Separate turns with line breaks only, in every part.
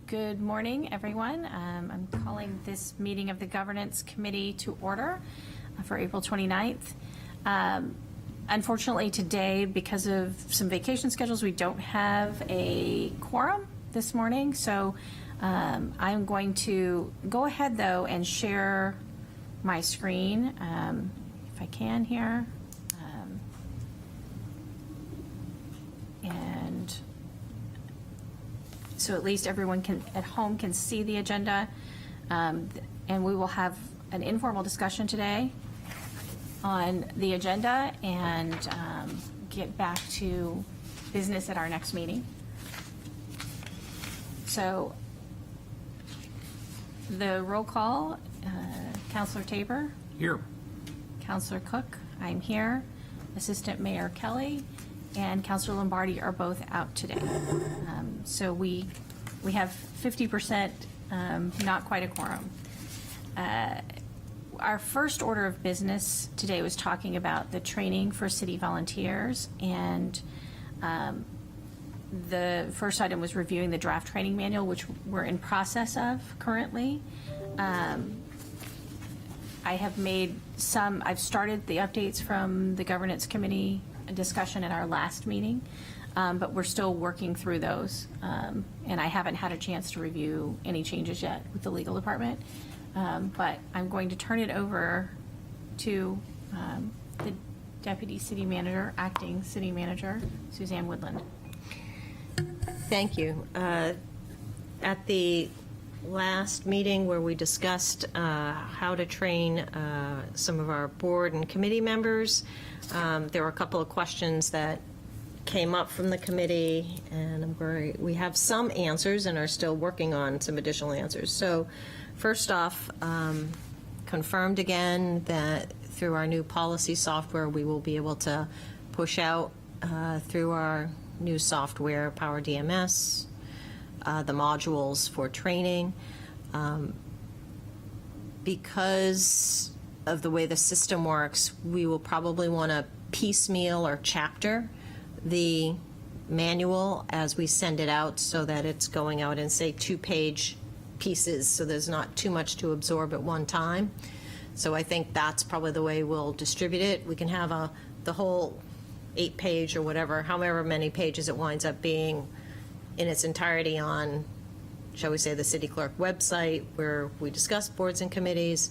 Good morning, everyone. I'm calling this meeting of the Governance Committee to order for April 29th. Unfortunately, today, because of some vacation schedules, we don't have a quorum this morning. So I'm going to go ahead, though, and share my screen, if I can here. And so at least everyone at home can see the agenda. And we will have an informal discussion today on the agenda and get back to business at our next meeting. So the roll call, Councilor Tabor.
Here.
Councilor Cook, I'm here. Assistant Mayor Kelly and Councilor Lombardi are both out today. So we have 50%, not quite a quorum. Our first order of business today was talking about the training for city volunteers, and the first item was reviewing the draft training manual, which we're in process of currently. I've started the updates from the governance committee discussion at our last meeting, but we're still working through those. And I haven't had a chance to review any changes yet with the legal department. But I'm going to turn it over to the Deputy City Manager, Acting City Manager, Suzanne Woodland.
Thank you. At the last meeting where we discussed how to train some of our board and committee members, there were a couple of questions that came up from the committee, and we have some answers and are still working on some additional answers. So first off, confirmed again that through our new policy software, we will be able to push out through our new software, Power DMS, the modules for training. Because of the way the system works, we will probably want to piecemeal or chapter the manual as we send it out so that it's going out in, say, 2-page pieces, so there's not too much to absorb at one time. So I think that's probably the way we'll distribute it. We can have the whole 8-page or whatever, however many pages it winds up being in its entirety on, shall we say, the city clerk website where we discuss boards and committees.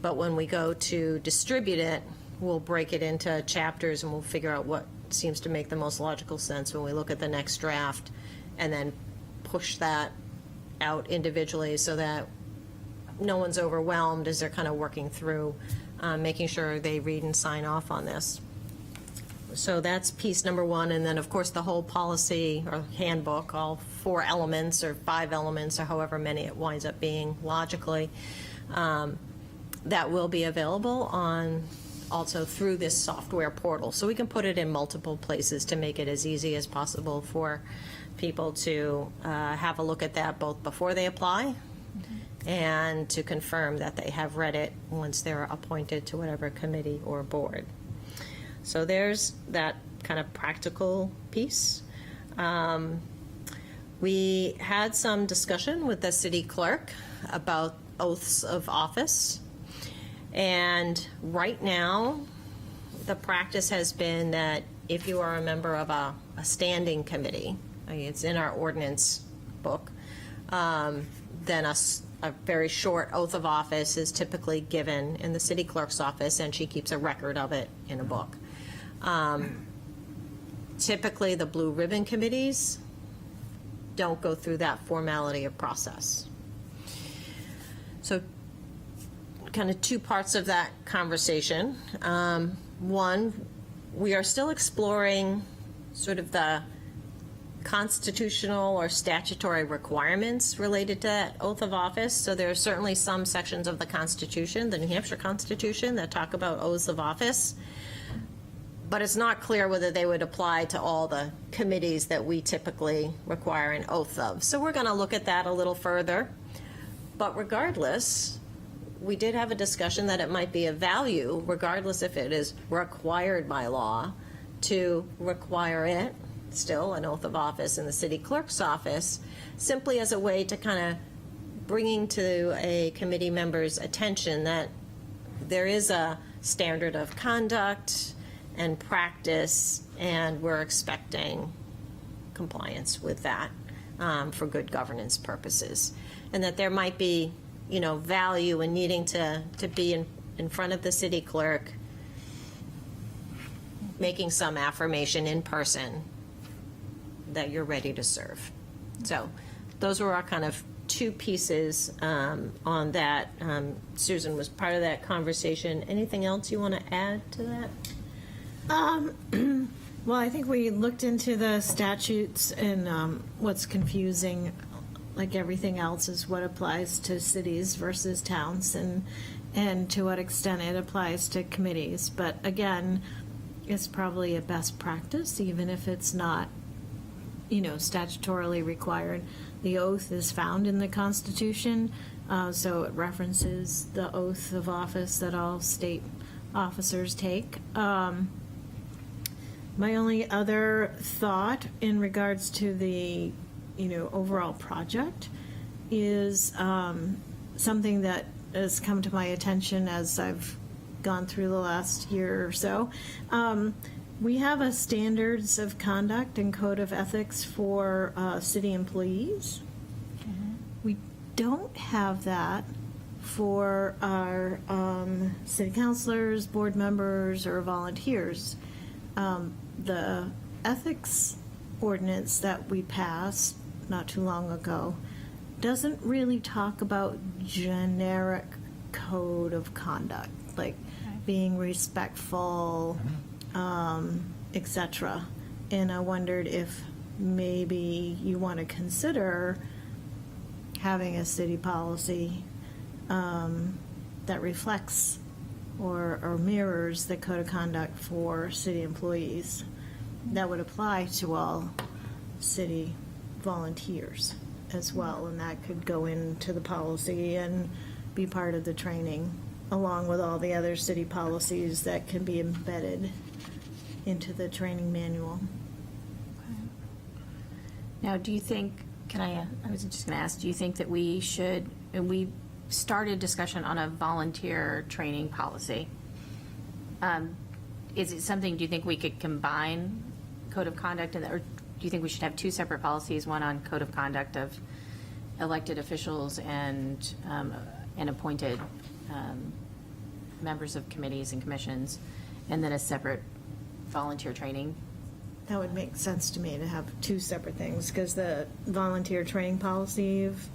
But when we go to distribute it, we'll break it into chapters and we'll figure out what seems to make the most logical sense when we look at the next draft, and then push that out individually so that no one's overwhelmed as they're kind of working through making sure they read and sign off on this. So that's piece number one. And then, of course, the whole policy or handbook, all 4 elements or 5 elements or however many it winds up being logically, that will be available on also through this software portal. So we can put it in multiple places to make it as easy as possible for people to have a look at that both before they apply and to confirm that they have read it once they're appointed to whatever committee or board. So there's that kind of practical piece. We had some discussion with the city clerk about oaths of office. And right now, the practice has been that if you are a member of a standing committee, it's in our ordinance book, then a very short oath of office is typically given in the city clerk's office, and she keeps a record of it in a book. Typically, the blue ribbon committees don't go through that formality of process. So kind of 2 parts of that conversation. One, we are still exploring sort of the constitutional or statutory requirements related to that oath of office. So there are certainly some sections of the Constitution, the New Hampshire Constitution, that talk about oaths of office. But it's not clear whether they would apply to all the committees that we typically require an oath of. So we're going to look at that a little further. But regardless, we did have a discussion that it might be of value, regardless if it is required by law, to require it still an oath of office in the city clerk's office, simply as a way to kind of bringing to a committee member's attention that there is a standard of conduct and practice, and we're expecting compliance with that for good governance purposes. And that there might be, value in needing to be in front of the city clerk, making some affirmation in person that you're ready to serve. So those were our kind of two pieces on that. Susan was part of that conversation. Anything else you want to add to that?
Well, I think we looked into the statutes, and what's confusing, like everything else, is what applies to cities versus towns, and to what extent it applies to committees. But again, it's probably a best practice, even if it's not, statutorily required. The oath is found in the Constitution, so it references the oath of office that all state officers take. My only other thought in regards to the, overall project is something that has come to my attention as I've gone through the last year or so. We have a standards of conduct and code of ethics for city employees. We don't have that for our city councilors, board members, or volunteers. The ethics ordinance that we passed not too long ago doesn't really talk about generic code of conduct, like being respectful, etc. And I wondered if maybe you want to consider having a city policy that reflects or mirrors the code of conduct for city employees that would apply to all city volunteers as well, and that could go into the policy and be part of the training, along with all the other city policies that can be embedded into the training manual.
Now, do you think, I was just going to ask, do you think that we should, and we started discussion on a volunteer training policy. Is it something, do you think we could combine code of conduct, or do you think we should have two separate policies, one on code of conduct of elected officials and appointed members of committees and commissions, and then a separate volunteer training?
That would make sense to me, to have two separate things, because the volunteer training policy you've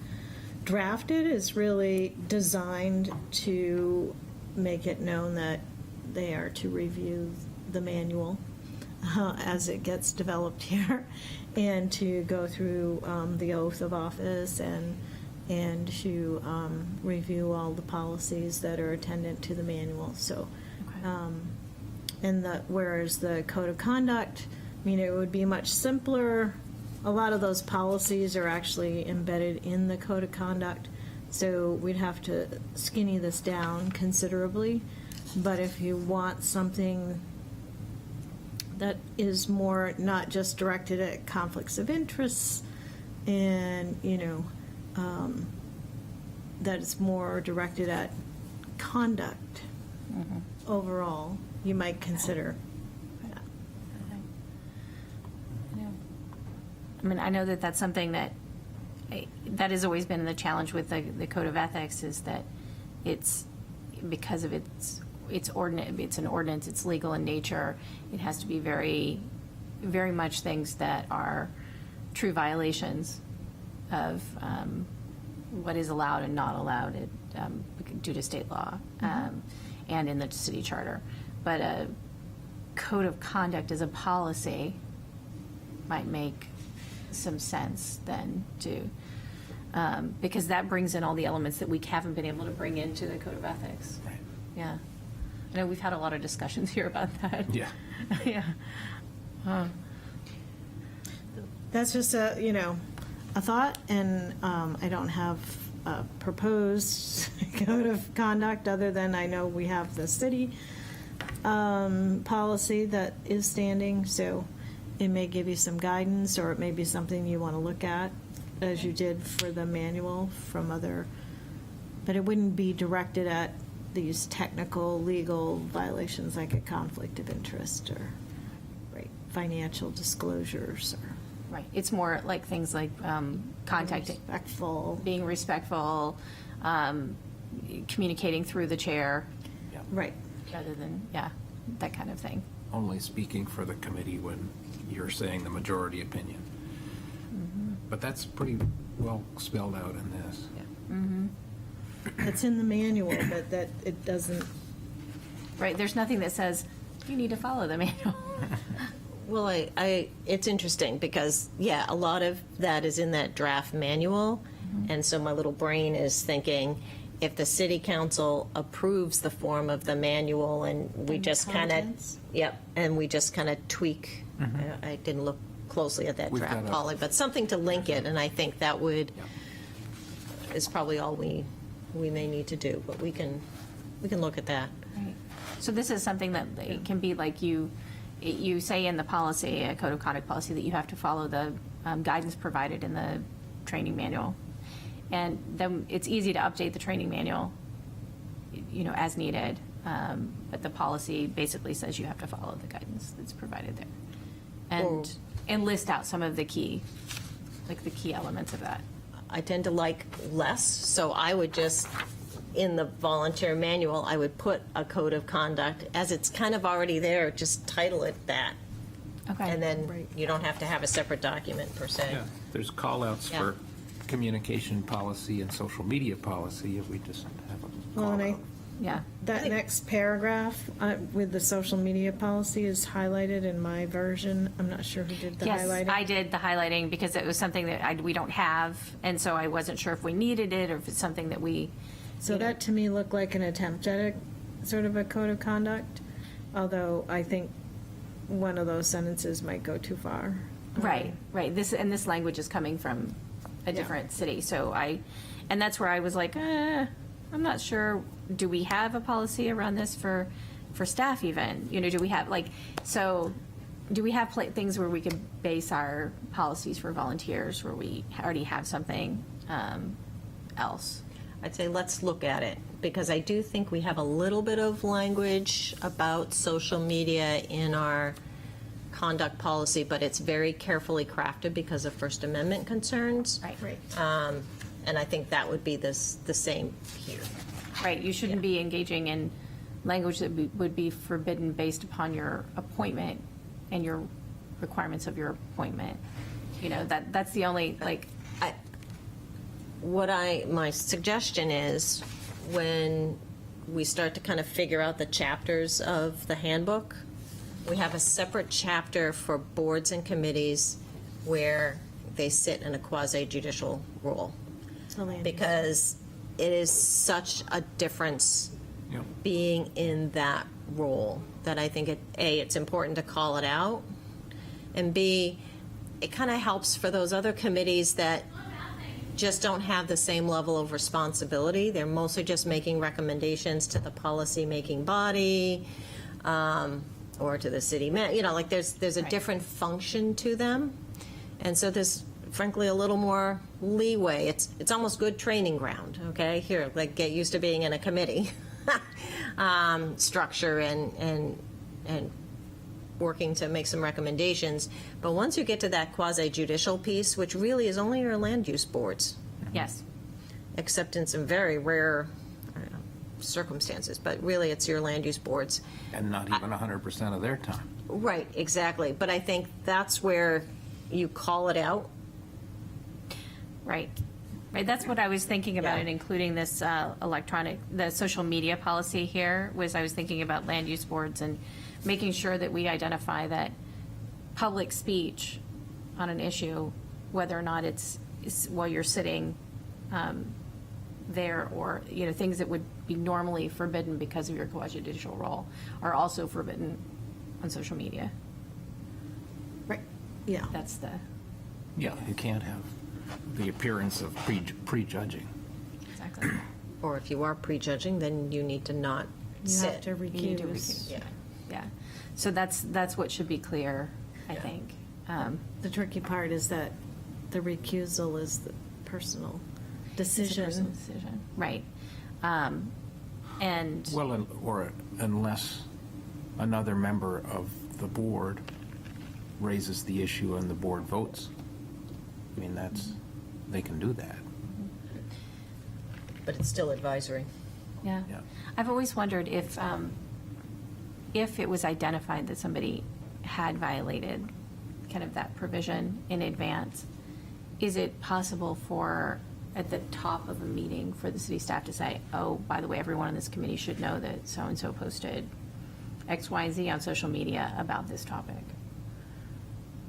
drafted is really designed to make it known that they are to review the manual as it gets developed here, and to go through the oath of office and to review all the policies that are attendant to the manual. So, whereas the code of conduct, it would be much simpler. A lot of those policies are actually embedded in the code of conduct, so we'd have to skinny this down considerably. But if you want something that is more not just directed at conflicts of interests, and that it's more directed at conduct overall, you might consider.
I know that that's something that has always been the challenge with the code of ethics, is that it's, because of it's an ordinance, it's legal in nature, it has to be very, very much things that are true violations of what is allowed and not allowed due to state law and in the city charter. But a code of conduct as a policy might make some sense then too, because that brings in all the elements that we haven't been able to bring into the code of ethics.
Right.
Yeah, I know we've had a lot of discussions here about that.
Yeah.
Yeah.
That's just a thought, and I don't have a proposed code of conduct, other than I know we have the city policy that is standing, so it may give you some guidance, or it may be something you want to look at, as you did for the manual from other, but it wouldn't be directed at these technical, legal violations like a conflict of interest or, right, financial disclosures or
Right. It's more like things like contacting,
respectful.
being respectful, communicating through the chair,
Right.
rather than, yeah, that kind of thing.
Only speaking for the committee when you're saying the majority opinion. But that's pretty well spelled out in this.
It's in the manual, but that it doesn't,
Right, there's nothing that says, you need to follow the manual.
Well, it's interesting because, yeah, a lot of that is in that draft manual. And so my little brain is thinking, if the city council approves the form of the manual and we
And
just kind of,
contents?
yep, and we just kind of tweak, I didn't look closely at that
We've
draft,
got a-
Polly, but something to link it, and I think that would, is probably all we may need to do, but we can look at that.
Right. So this is something that it can be like you say in the policy, a code of conduct policy, that you have to follow the guidance provided in the training manual. And then it's easy to update the training manual, as needed. But the policy basically says you have to follow the guidance that's provided there. And list out some of the key elements of that.
I tend to like less, so I would just, in the volunteer manual, I would put a code of conduct, as it's kind of already there, just title it that.
Okay.
And then
Right.
you don't have to have a separate document per se.
Yeah, there's call-outs
Yeah.
for communication policy and social media policy if we just have a
well, and
call-out.
Yeah.
that next paragraph with the social media policy is highlighted in my version. I'm not sure who did the
Yes,
highlighting.
I did the highlighting because it was something that we don't have, and so I wasn't sure if we needed it or if it's something that we.
So that to me looked like an attempt at a sort of a code of conduct, although I think one of those sentences might go too far.
Right. This language is coming from a different city, so and that's where I was like, I'm not sure. Do we have a policy around this for staff even? Do we have do we have things where we could base our policies for volunteers where we already have something else?
I'd say let's look at it, because I do think we have a little bit of language about social media in our conduct policy, but it's very carefully crafted because of First Amendment concerns.
Right.
And I think that would be the same here.
Right, you shouldn't be engaging in language that would be forbidden based upon your appointment and your requirements of your appointment. That's the only,
My suggestion is, when we start to kind of figure out the chapters of the handbook, we have a separate chapter for boards and committees where they sit in a quasi-judicial role.
The land use.
Because it is such a difference
Yep.
being in that role that I think it's important to call it out, and B, it kind of helps for those other committees that just don't have the same level of responsibility. They're mostly just making recommendations to the policy-making body, or to the city there's a different function to them. And so there's frankly a little more leeway. It's almost good training ground, okay? Here, get used to being in a committee structure and working to make some recommendations. But once you get to that quasi-judicial piece, which really is only your land use boards,
yes.
except in some very rare circumstances, but really it's your land use boards.
And not even 100% of their time.
Right, exactly. But I think that's where you call it out.
Right. That's what I was thinking about
Yeah.
in including this the social media policy here, was I was thinking about land use boards and making sure that we identify that public speech on an issue, whether or not it's while you're sitting there, or, things that would be normally forbidden because of your quasi-judicial role are also forbidden on social media.
Right, yeah.
That's the,
Yeah, you can't have the appearance of prejudging.
exactly.
Or if you are prejudging, then you need to not
You
sit.
have to
You need to
recuse.
recuse.
Yeah.
Yeah. So that's what should be clear, I think.
The tricky part is that the recusal is the personal
It's a personal
decision.
decision, right. And,
Well, or unless another member of the board raises the issue and the board votes. I mean, they can do that.
But it's still advisory.
yeah.
Yeah.
I've always wondered if it was identified that somebody had violated kind of that provision in advance, is it possible for, at the top of a meeting, for the city staff to say, oh, by the way, everyone on this committee should know that so-and-so posted X, Y, and Z on social media about this topic?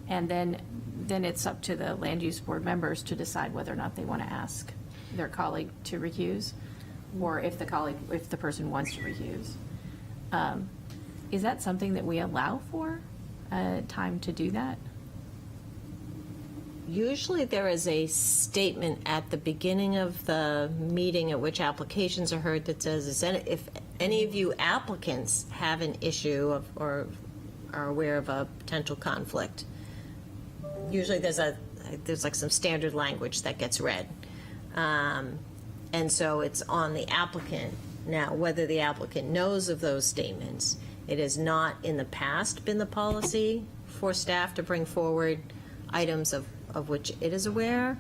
And then it's up to the land use board members to decide whether or not they want to ask their colleague to recuse, or if the person wants to recuse. Is that something that we allow for, time to do that?
Usually there is a statement at the beginning of the meeting at which applications are heard that says, if any of you applicants have an issue or are aware of a potential conflict, usually there's like some standard language that gets read. And so it's on the applicant. Now, whether the applicant knows of those statements, it has not in the past been the policy for staff to bring forward items of which it is aware.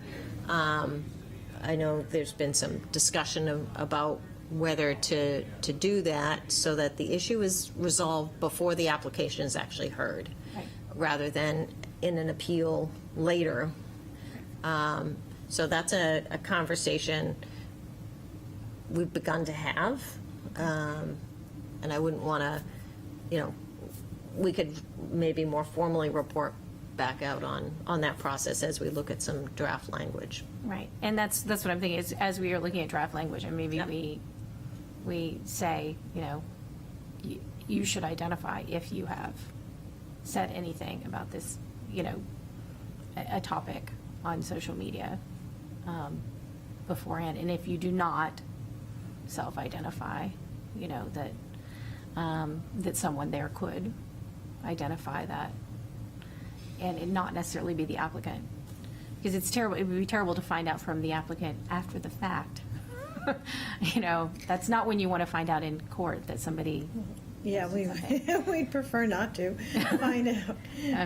I know there's been some discussion about whether to do that so that the issue is resolved before the application is actually heard,
Right.
rather than in an appeal later. So that's a conversation we've begun to have. And I wouldn't want to, we could maybe more formally report back out on that process as we look at some draft language.
Right, and that's what I'm thinking, is as we are looking at draft language, and maybe
Yep.
we say, you should identify if you have said anything about this, a topic on social media beforehand, and if you do not self-identify, that someone there could identify that, and it not necessarily be the applicant. Because it's terrible, it would be terrible to find out from the applicant after the fact. That's not when you want to find out in court that somebody,
Yeah, we'd prefer not to find out.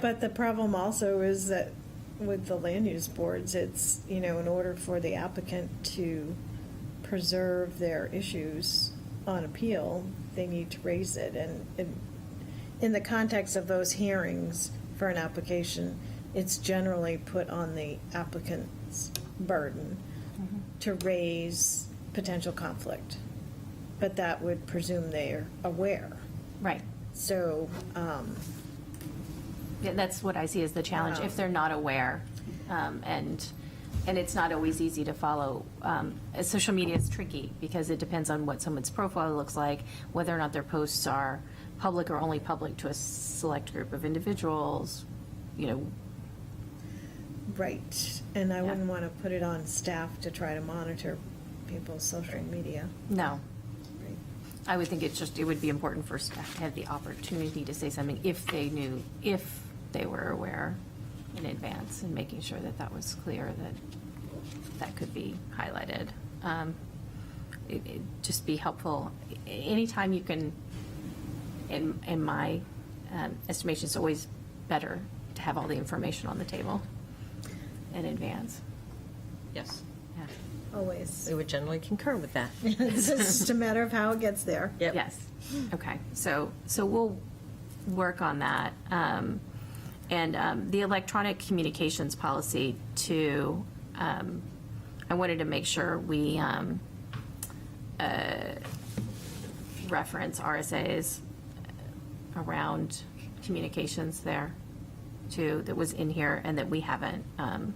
But the problem also is that with the land use boards, it's, in order for the applicant to preserve their issues on appeal, they need to raise it. And in the context of those hearings for an application, it's generally put on the applicant's burden to raise potential conflict. But that would presume they're aware.
right.
So,
Yeah, that's what I see as the challenge, if they're not aware. And it's not always easy to follow. Social media is tricky because it depends on what someone's profile looks like, whether or not their posts are public or only public to a select group of individuals,
right, and I
Yeah.
wouldn't want to put it on staff to try to monitor people's social media.
No.
Right.
I would think it would be important for staff to have the opportunity to say something if they were aware in advance, and making sure that was clear, that could be highlighted. It'd just be helpful. Anytime you can, in my estimation, it's always better to have all the information on the table in advance.
Yes.
Yeah.
Always.
We would generally concur with that.
It's just a matter of how it gets there.
Yep.
Yes. Okay. So we'll work on that. And the electronic communications policy too, I wanted to make sure we reference RSAs around communications there too, that was in here and that we haven't done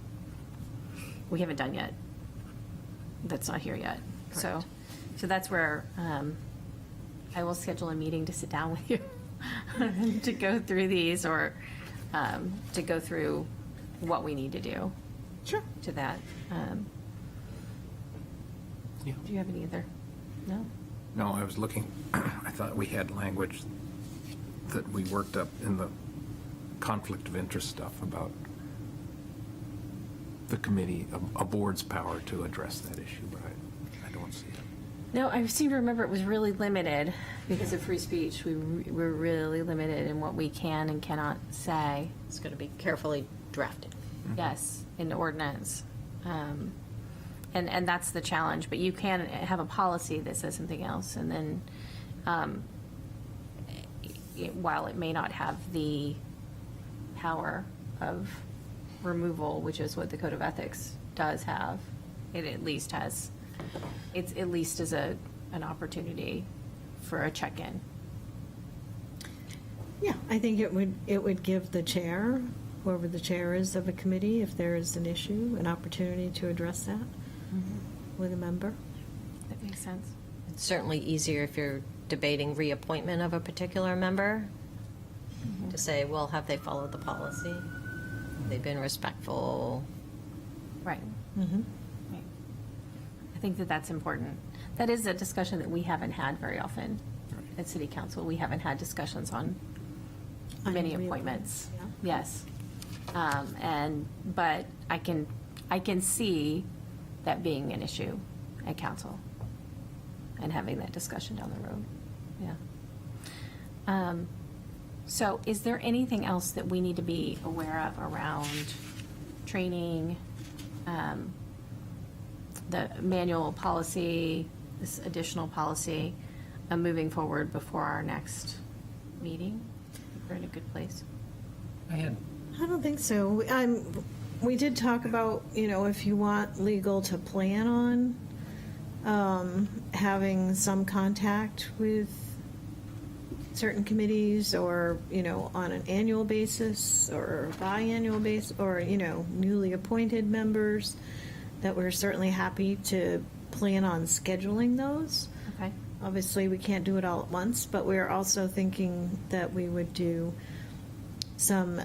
yet. That's not here yet. So that's where I will schedule a meeting to sit down with you to go through these, or to go through what we need to do
Sure.
to that.
Yeah.
Do you have any other? No?
No, I was looking, I thought we had language that we worked up in the conflict of interest stuff about the committee, a board's power to address that issue, but I don't see it.
No, I seem to remember it was really limited because of free speech. We're really limited in what we can and cannot say.
It's going to be carefully drafted.
Yes, in the ordinance. And that's the challenge, but you can have a policy that says something else, and then while it may not have the power of removal, which is what the Code of Ethics does have, it at least has, it's at least as an opportunity for a check-in.
Yeah, I think it would give the chair, whoever the chair is of a committee, if there is an issue, an opportunity to address that with a member.
That makes sense.
It's certainly easier if you're debating reappointment of a particular member to say, well, have they followed the policy? Have they been respectful?
Right.
Mm-hmm.
Right. I think that that's important. That is a discussion that we haven't had very often at City Council. We haven't had discussions on many
reappointments,
appointments.
yeah.
Yes. But I can see that being an issue at council and having that discussion down the road. Yeah. So is there anything else that we need to be aware of around training, the manual policy, this additional policy, moving forward before our next meeting? I think we're in a good place.
I don't think so. We did talk about, if you want legal to plan on having some contact with certain committees or, on an annual basis or biannual basis or, newly appointed members, that we're certainly happy to plan on scheduling those.
Okay.
Obviously, we can't do it all at once, but we're also thinking that we would do some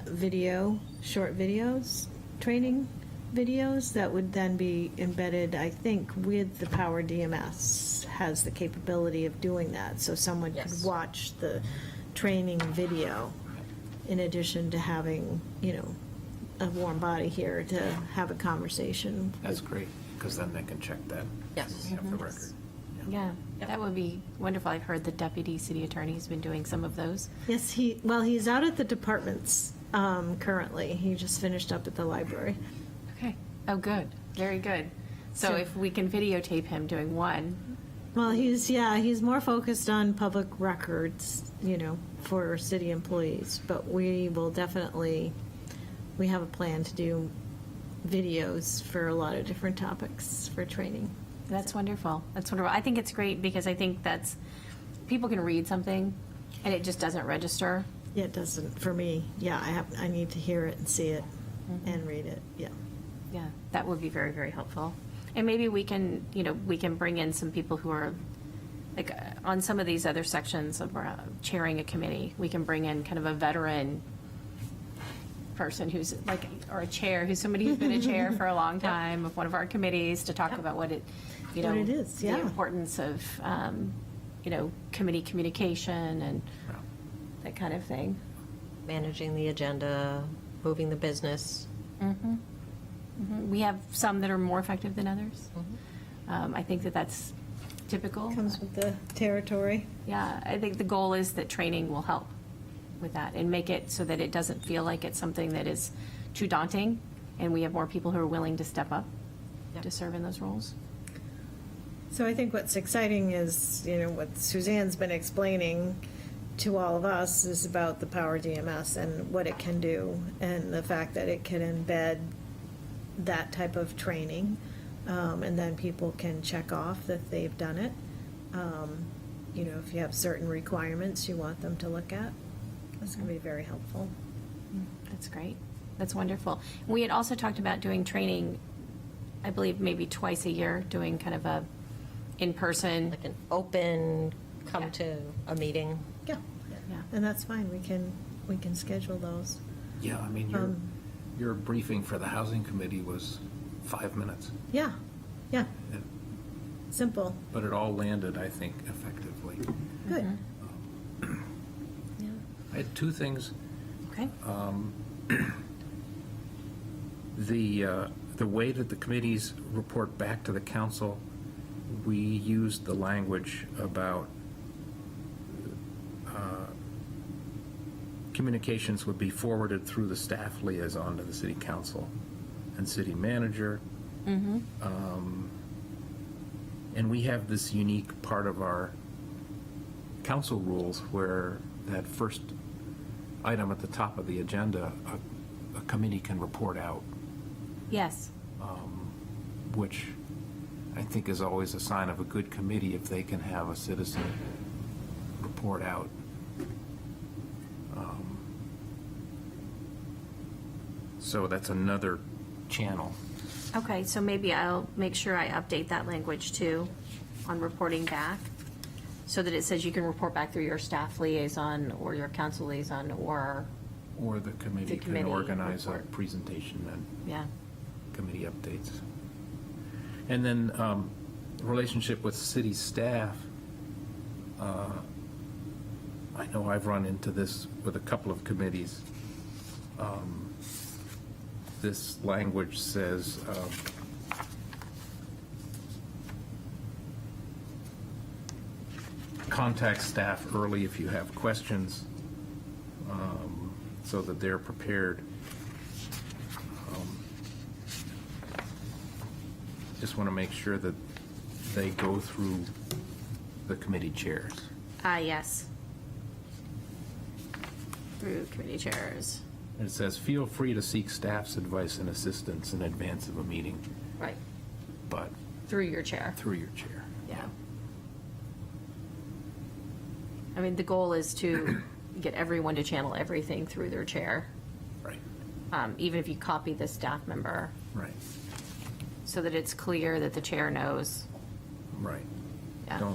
short videos, training videos that would then be embedded, I think, with the Power DMS has the capability of doing that. So someone could
Yes.
watch the training video in addition to having, a warm body here to have a conversation.
That's great, because then they can check that.
Yes.
We have the record.
Yeah, that would be wonderful. I've heard the deputy city attorney's been doing some of those.
Yes, he's out at the departments currently. He just finished up at the library.
Okay. Oh, good. Very good. So if we can videotape him doing one,
Well, he's more focused on public records, for city employees, but we have a plan to do videos for a lot of different topics for training.
that's wonderful. That's wonderful. I think it's great because I think people can read something and it just doesn't register.
Yeah, it doesn't, for me, I need to hear it and see it and read it, yeah.
Yeah, that would be very, very helpful. And maybe we can bring in some people who are, like, on some of these other sections of chairing a committee, we can bring in kind of a veteran person who's like, or a chair, who's somebody who's been a chair for a long time of one of our committees to talk about what it
is, yeah.
The importance of, committee communication and that kind of thing.
Managing the agenda, moving the business.
We have some that are more effective than others. I think that's typical.
Comes with the territory.
Yeah, I think the goal is that training will help with that and make it so that it doesn't feel like it's something that is too daunting, and we have more people who are willing to step up to serve in those roles.
So I think what's exciting is, what Suzanne's been explaining to all of us is about the Power DMS and what it can do, and the fact that it can embed that type of training, and then people can check off that they've done it. If you have certain requirements you want them to look at, that's going to be very helpful.
That's great. That's wonderful. We had also talked about doing training, I believe maybe twice a year, doing kind of a in-person.
Like an open, come
Yeah.
to a meeting.
Yeah,
Yeah.
and that's fine. We can schedule those.
Yeah, I mean, your briefing for the housing committee was 5 minutes.
Yeah,
And-
simple,
But it all landed, I think, effectively.
good.
Mm-hmm.
I had two things.
Okay.
The way that the committees report back to the council, we used the language about communications would be forwarded through the staff liaison to the city council and city manager. And we have this unique part of our council rules where that first item at the top of the agenda, a committee can report out,
Yes.
which I think is always a sign of a good committee if they can have a citizen report out. So that's another channel.
Okay, so maybe I'll make sure I update that language too on reporting back, so that it says you can report back through your staff liaison or your council liaison or,
Or the committee
The
can
committee
organize a
report.
presentation and
yeah.
committee updates. And then relationship with city staff. I know I've run into this with a couple of committees. This language says, contact staff early if you have questions, so that they're prepared. Just want to make sure that they go through the committee chairs.
Yes. Through committee chairs.
And it says, feel free to seek staff's advice and assistance in advance of a meeting,
Right.
but
Through your chair.
through your chair.
Yeah. I mean, the goal is to get everyone to channel everything through their chair,
Right,
even if you copy the staff member,
right,
so that it's clear that the chair knows.
right.
Yeah.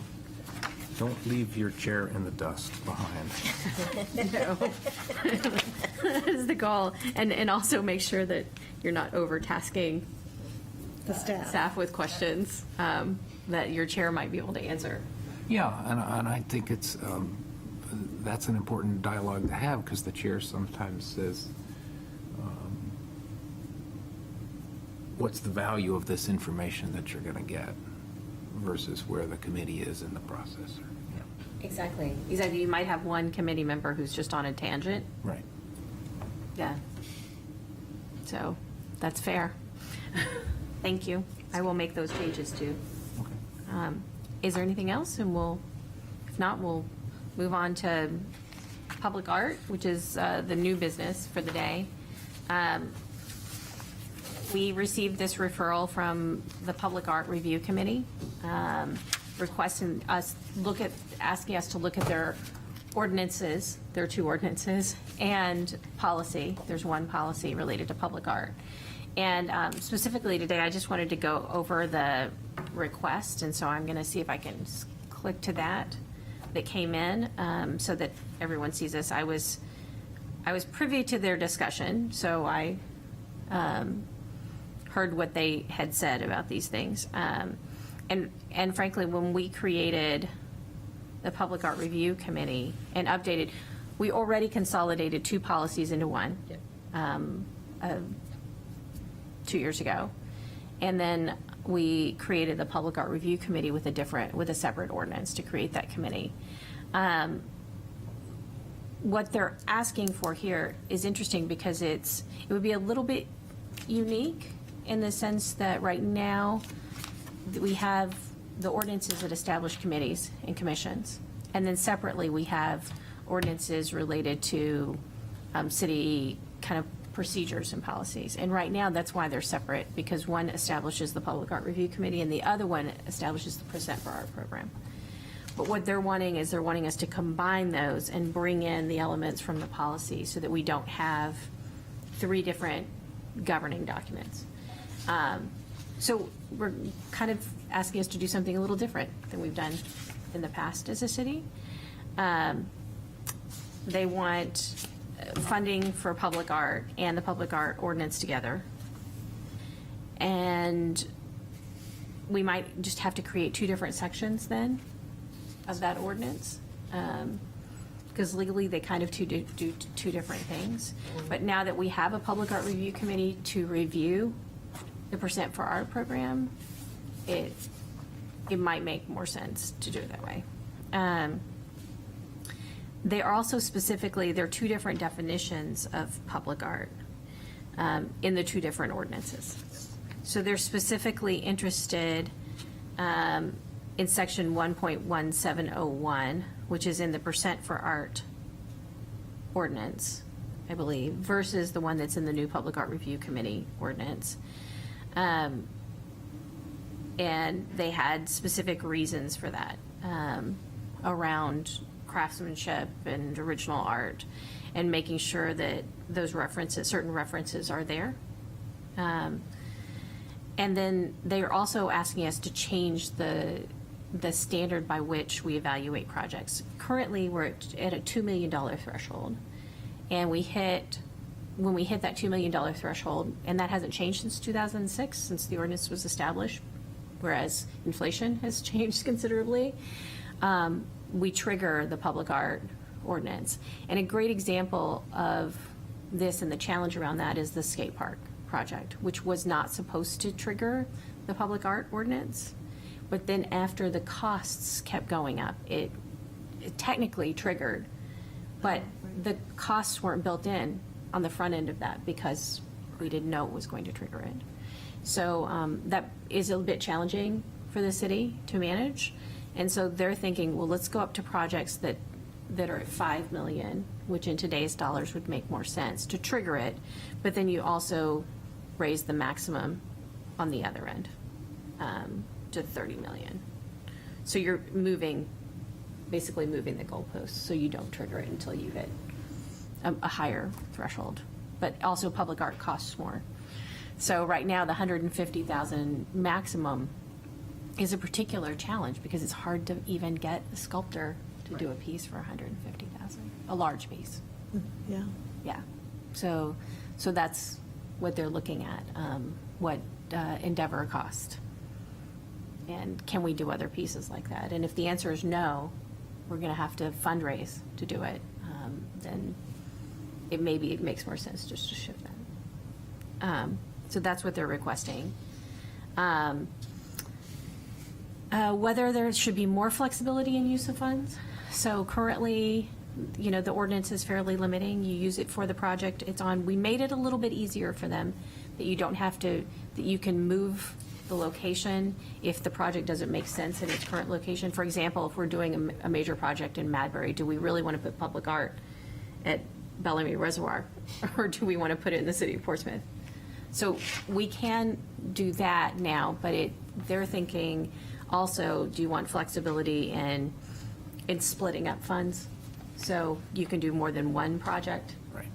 Don't leave your chair in the dust behind.
That is the goal. And also make sure that you're not overtasking
The staff.
staff with questions that your chair might be able to answer.
Yeah, and I think it's, that's an important dialogue to have, because the chair sometimes says, what's the value of this information that you're going to get versus where the committee is in the process?
Exactly. Exactly. You might have one committee member who's just on a tangent.
Right.
Yeah. So that's fair. Thank you. I will make those changes too.
Okay.
Is there anything else? And if not, we'll move on to public art, which is the new business for the day. We received this referral from the Public Art Review Committee, requesting us asking us to look at their ordinances, their 2 ordinances, and policy. There's one policy related to public art. And specifically today, I just wanted to go over the request, and so I'm going to see if I can click to that came in, so that everyone sees this. I was privy to their discussion, so I heard what they had said about these things. And frankly, when we created the Public Art Review Committee and updated, we already consolidated 2 policies into one 2 years ago. And then we created the Public Art Review Committee with a separate ordinance to create that committee. What they're asking for here is interesting because it would be a little bit unique in the sense that right now we have the ordinances that establish committees and commissions. And then separately, we have ordinances related to city kind of procedures and policies. And right now, that's why they're separate, because one establishes the Public Art Review Committee and the other one establishes the Present for Art program. But what they're wanting is they're wanting us to combine those and bring in the elements from the policy so that we don't have 3 different governing documents. So we're kind of asking us to do something a little different than we've done in the past as a city. They want funding for public art and the public art ordinance together. And we might just have to create 2 different sections then of that ordinance. because legally they kind of do two different things. But now that we have a public art review committee to review the percent for art program, it might make more sense to do it that way. They are also specifically, there are two different definitions of public art in the two different ordinances. So they're specifically interested in section 1.1701, which is in the percent for art ordinance, I believe, versus the one that's in the new Public Art Review Committee ordinance. And they had specific reasons for that around craftsmanship and original art, and making sure that those references, certain references, are there. And then they are also asking us to change the standard by which we evaluate projects. Currently, we're at a $2 million threshold, and when we hit that $2 million threshold, and that hasn't changed since 2006, since the ordinance was established, whereas inflation has changed considerably, we trigger the public art ordinance. And a great example of this and the challenge around that is the skate park project, which was not supposed to trigger the public art ordinance. But then after the costs kept going up, it technically triggered, but the costs weren't built in on the front end of that because we didn't know it was going to trigger it. So that is a bit challenging for the city to manage. And so they're thinking, well, let's go up to projects that are at 5 million, which in today's dollars would make more sense to trigger it. But then you also raise the maximum on the other end to 30 million. So you're basically moving the goalposts so you don't trigger it until you hit a higher threshold. But also public art costs more. So right now, the 150,000 maximum is a particular challenge because it's hard to even get a sculptor to do a piece for 150,000, a large piece.
Yeah.
Yeah. So that's what they're looking at, what Endeavor cost. And can we do other pieces like that? And if the answer is no, we're going to have to fundraise to do it, then it makes more sense just to shift that. So that's what they're requesting. Whether there should be more flexibility in use of funds. So currently, the ordinance is fairly limiting. You use it for the project it's on. We made it a little bit easier for them that you don't have to, that you can move the location if the project doesn't make sense in its current location. For example, if we're doing a major project in Madbury, do we really want to put public art at Bellamy Reservoir? Or do we want to put it in the city of Portsmouth? So we can do that now, but they're thinking also, do you want flexibility in splitting up funds? So you can do more than one project?
Right.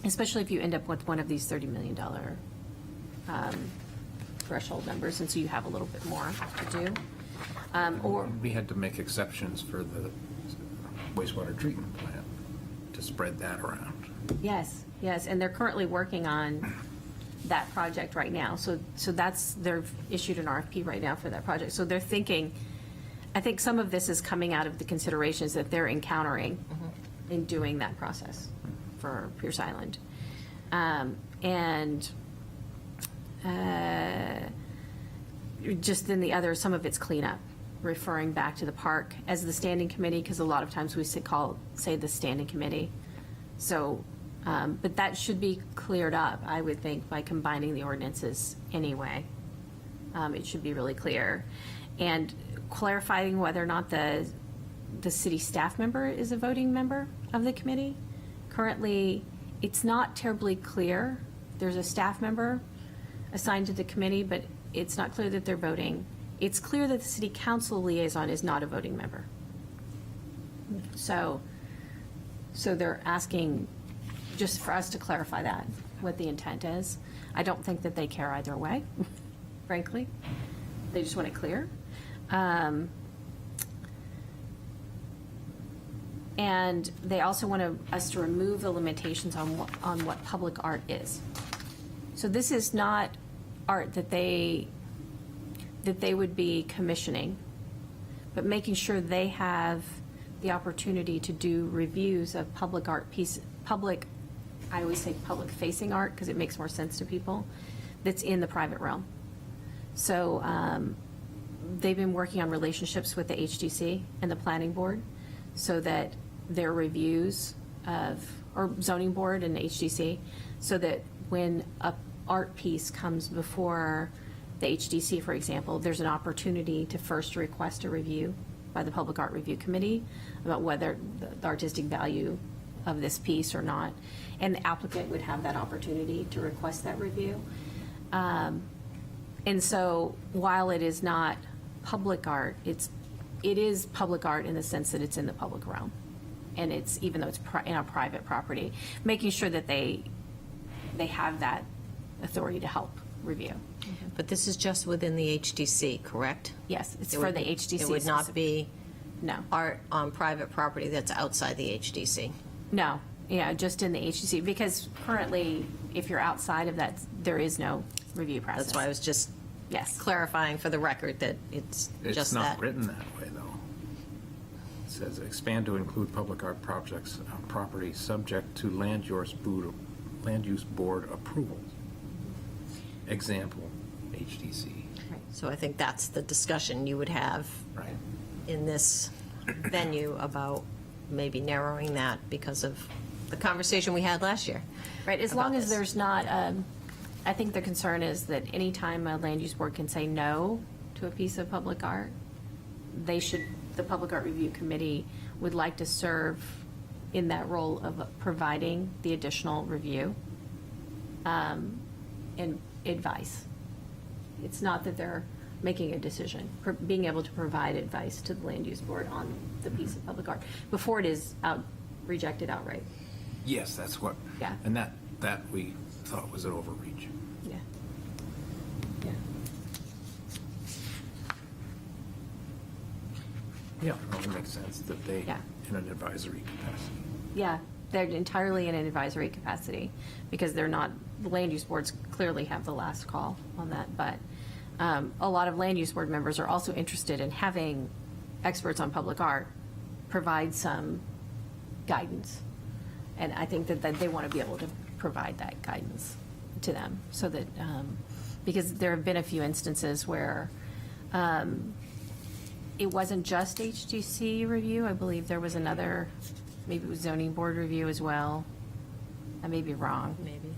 Especially if you end up with one of these $30 million threshold numbers, and so you have a little bit more to do. Or
We had to make exceptions for the wastewater treatment plant to spread that around.
yes, and they're currently working on that project right now. So they've issued an RFP right now for that project. So they're thinking, I think some of this is coming out of the considerations that they're encountering in doing that process for Pierce Island. Just then some of it's cleanup, referring back to the park as the standing committee, because a lot of times we say the standing committee. So, but that should be cleared up, I would think, by combining the ordinances anyway. It should be really clear. And clarifying whether or not the city staff member is a voting member of the committee. Currently, it's not terribly clear. There's a staff member assigned to the committee, but it's not clear that they're voting. It's clear that the city council liaison is not a voting member. So they're asking just for us to clarify that, what the intent is. I don't think that they care either way, frankly. They just want it clear. And they also want us to remove the limitations on what public art is. So this is not art that they would be commissioning, but making sure they have the opportunity to do reviews of public art I always say public-facing art because it makes more sense to people, that's in the private realm. So they've been working on relationships with the HDC and the planning board so that their reviews or zoning board and HDC, so that when a art piece comes before the HDC, for example, there's an opportunity to first request a review by the Public Art Review Committee about whether the artistic value of this piece or not. And the applicant would have that opportunity to request that review. And so while it is not public art, it is public art in the sense that it's in the public realm. And it's, even though it's in a private property, making sure that they have that authority to help review.
But this is just within the HDC, correct?
Yes, it's
It
for
would-
the HDC.
It would not
specific-
be
No,
art on private property that's outside the HDC.
no, yeah, just in the HDC, because currently, if you're outside of that, there is no review process.
That's why I was just
Yes.
clarifying for the record that it's
It's
just
not
that.
written that way, though. It says expand to include public art projects on property subject to land use board approval. Example, HDC,
So I think that's the discussion you would have
right?
in this venue about maybe narrowing that because of the conversation we had last year.
Right, as
about
long as
this.
there's not, I think the concern is that anytime a land use board can say no to a piece of public art, the Public Art Review Committee would like to serve in that role of providing the additional review and advice. It's not that they're making a decision, being able to provide advice to the land use board on the piece of public art before it is rejected outright.
Yes, that's what.
Yeah.
And that we thought was an overreach.
Yeah. Yeah.
Yeah. It makes sense that they,
Yeah.
in an advisory capacity.
Yeah, they're entirely in an advisory capacity because they're not, the land use boards clearly have the last call on that, but a lot of land use board members are also interested in having experts on public art provide some guidance. And I think that they want to be able to provide that guidance to them so that, because there have been a few instances where it wasn't just HGC review. I believe there was another, maybe it was zoning board review as well. I may be wrong.
Maybe.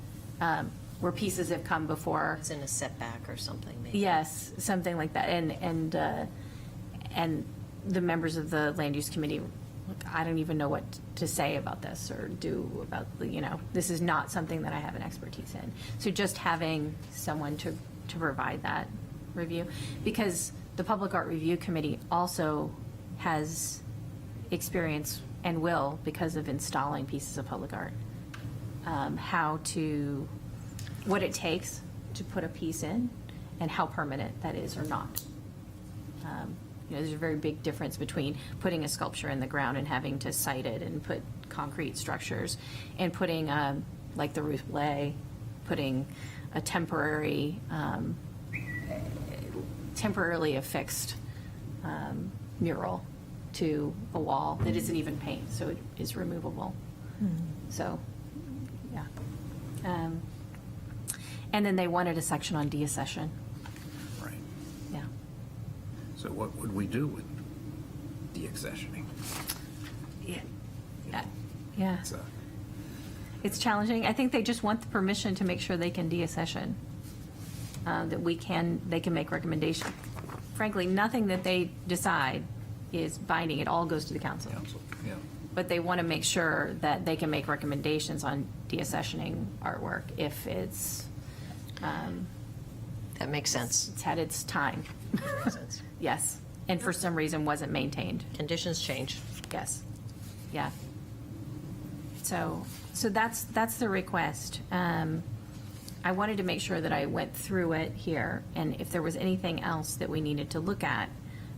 Where pieces have come before.
It's in a setback or something, maybe.
Yes, something like that. And the members of the land use committee, look, I don't even know what to say about this or do about, this is not something that I have an expertise in. So just having someone to provide that review, because the Public Art Review Committee also has experience and will, because of installing pieces of public art, what it takes to put a piece in and how permanent that is or not. There's a very big difference between putting a sculpture in the ground and having to site it and put concrete structures and putting, like the Ruth Blay, putting a temporarily affixed mural to a wall that isn't even paint, so it is removable. So, yeah. And then they wanted a section on deaccession.
Right.
Yeah.
So what would we do with deaccessioning?
Yeah. Yeah.
It's
It's challenging. I think they just want the permission to make sure they can deaccession. That they can make recommendations. Frankly, nothing that they decide is binding. It all goes to the council.
council, yeah.
But they want to make sure that they can make recommendations on deaccessioning artwork if it's
That makes sense.
it's had its time.
Makes sense.
Yes. And for some reason wasn't maintained.
Conditions change.
Yes. Yeah. So that's the request. I wanted to make sure that I went through it here, and if there was anything else that we needed to look at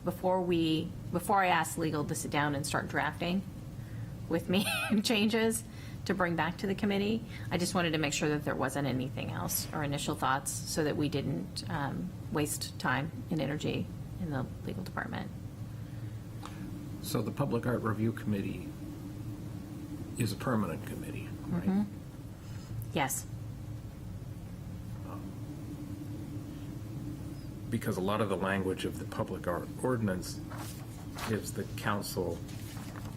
before I asked legal to sit down and start drafting with me changes to bring back to the committee. I just wanted to make sure that there wasn't anything else or initial thoughts so that we didn't waste time and energy in the legal department.
So the Public Art Review Committee is a permanent committee, right?
Yes.
Because a lot of the language of the public art ordinance gives the council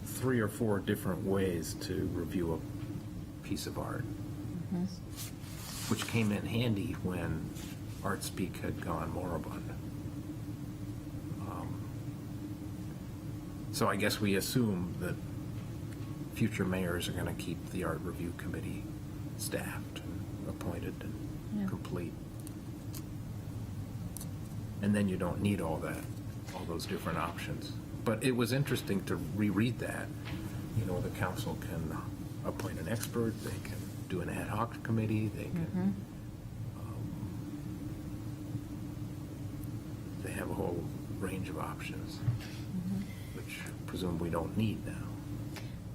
3 or 4 different ways to review a piece of art, which came in handy when Art Speak had gone moribund. So I guess we assume that future mayors are going to keep the Art Review Committee staffed, and appointed, and
Yeah.
complete. And then you don't need all those different options. But it was interesting to reread that. You know, the council can appoint an expert, they can do an ad hoc committee, they can, they have a whole range of options, which presumably we don't need now.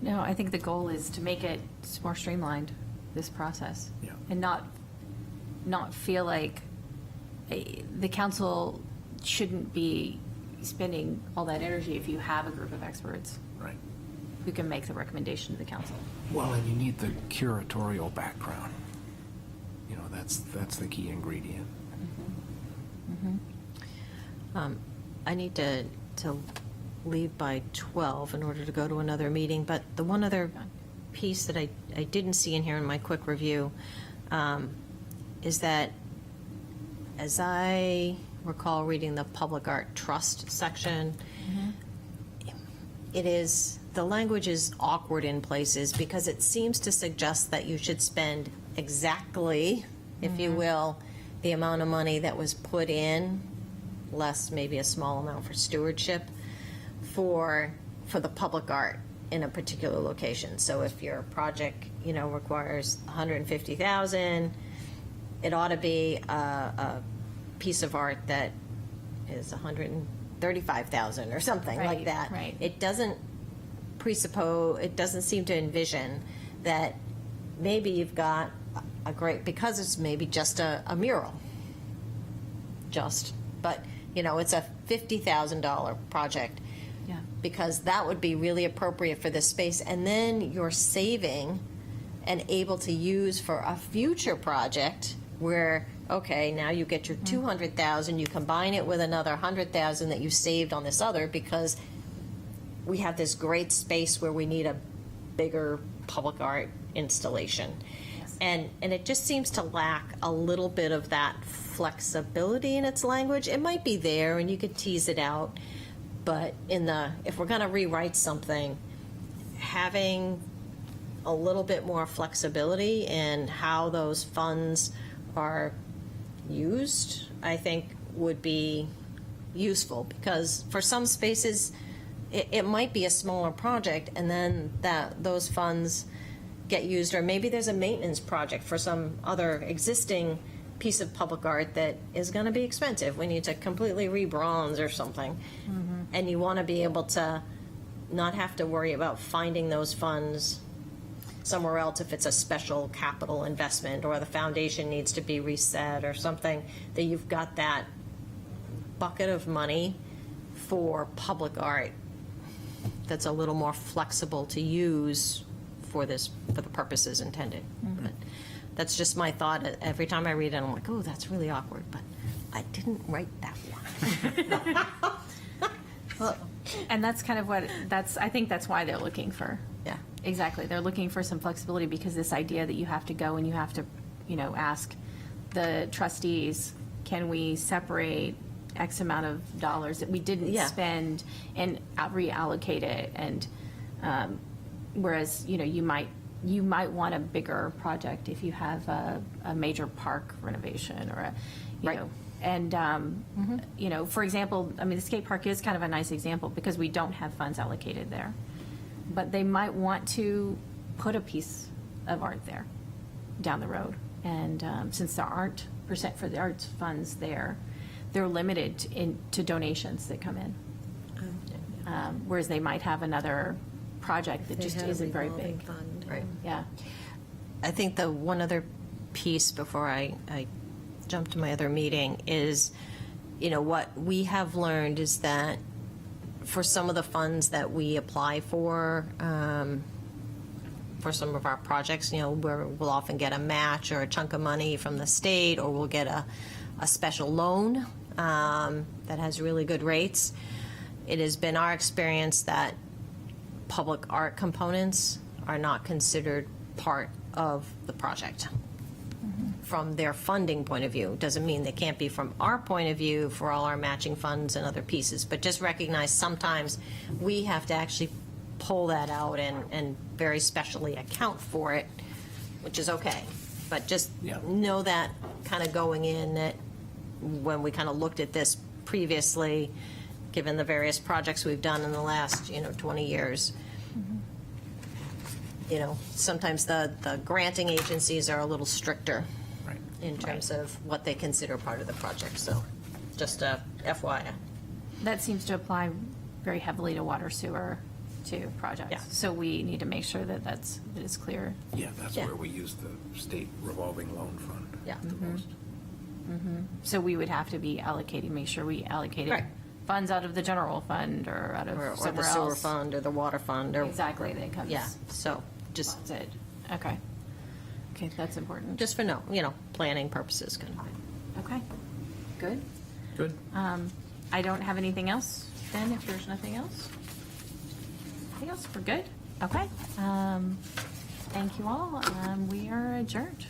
No, I think the goal is to make it more streamlined, this process.
Yeah.
And not feel like the council shouldn't be spending all that energy if you have a group of experts
Right.
who can make the recommendation to the council.
Well, and you need the curatorial background. You know, that's the key ingredient.
I need to leave by 12 in order to go to another meeting, but the one other piece that I didn't see in here in my quick review is that, as I recall reading the Public Art Trust section, the language is awkward in places because it seems to suggest that you should spend exactly, if you will, the amount of money that was put in, less maybe a small amount for stewardship, for the public art in a particular location. So if your project, requires $150,000, it ought to be a piece of art that is $135,000 or something like
Right,
that.
right.
It doesn't seem to envision that maybe you've got a great, because it's maybe just a mural. But it's a $50,000 project.
Yeah.
Because that would be really appropriate for this space. And then you're saving and able to use for a future project where, okay, now you get your 200,000, you combine it with another 100,000 that you saved on this other, because we have this great space where we need a bigger public art installation. And it just seems to lack a little bit of that flexibility in its language. It might be there and you could tease it out, but if we're going to rewrite something, having a little bit more flexibility in how those funds are used, I think would be useful, because for some spaces, it might be a smaller project and then those funds get used, or maybe there's a maintenance project for some other existing piece of public art that is going to be expensive. We need to completely rebronze or something. And you want to be able to not have to worry about finding those funds somewhere else if it's a special capital investment or the foundation needs to be reset or something, that you've got that bucket of money for public art that's a little more flexible to use for the purposes intended. But that's just my thought. Every time I read it, I'm like, oh, that's really awkward, but I didn't write that one.
Well, and that's kind of I think that's why they're looking for.
Yeah.
Exactly. They're looking for some flexibility, because this idea that you have to go and you have to, ask the trustees, can we separate X amount of dollars that we didn't
Yeah.
spend and reallocate it? And whereas, you might want a bigger project if you have a major park renovation or
Right.
And, for example, the skate park is kind of a nice example because we don't have funds allocated there. But they might want to put a piece of art there down the road. And since there aren't percent for the arts funds there, they're limited to donations that come in. Whereas they might have another project that just isn't very big.
Right.
Yeah.
I think the one other piece before I jump to my other meeting is, what we have learned is that for some of the funds that we apply for some of our projects, you know, where we'll often get a match or a chunk of money from the state, or we'll get a special loan that has really good rates. It has been our experience that public art components are not considered part of the project from their funding point of view. Doesn't mean they can't be from our point of view for all our matching funds and other pieces, but just recognize sometimes we have to actually pull that out and very specially account for it, which is okay. But just
Yeah.
know that kind of going in, that when we kind of looked at this previously, given the various projects we've done in the last, 20 years, sometimes the granting agencies are a little stricter
Right.
in terms of what they consider part of the project, so just a FYI.
That seems to apply very heavily to water sewer too projects.
Yeah.
So we need to make sure that that is clear.
Yeah, that's
Yeah.
where we use the state revolving loan fund.
Yeah.
The most.
So we would have to be allocating, make sure we allocated
Right.
funds out of the general fund or out of
Or the
somewhere
sewer
else.
fund or the water fund or.
Exactly, that comes.
Yeah, so just,
That's it. Okay. Okay, that's important.
just for planning purposes kind of thing.
Okay, good.
Good.
I don't have anything else, Ben, if there's nothing else. Anything else? We're good? Okay. Thank you all. We are adjourned.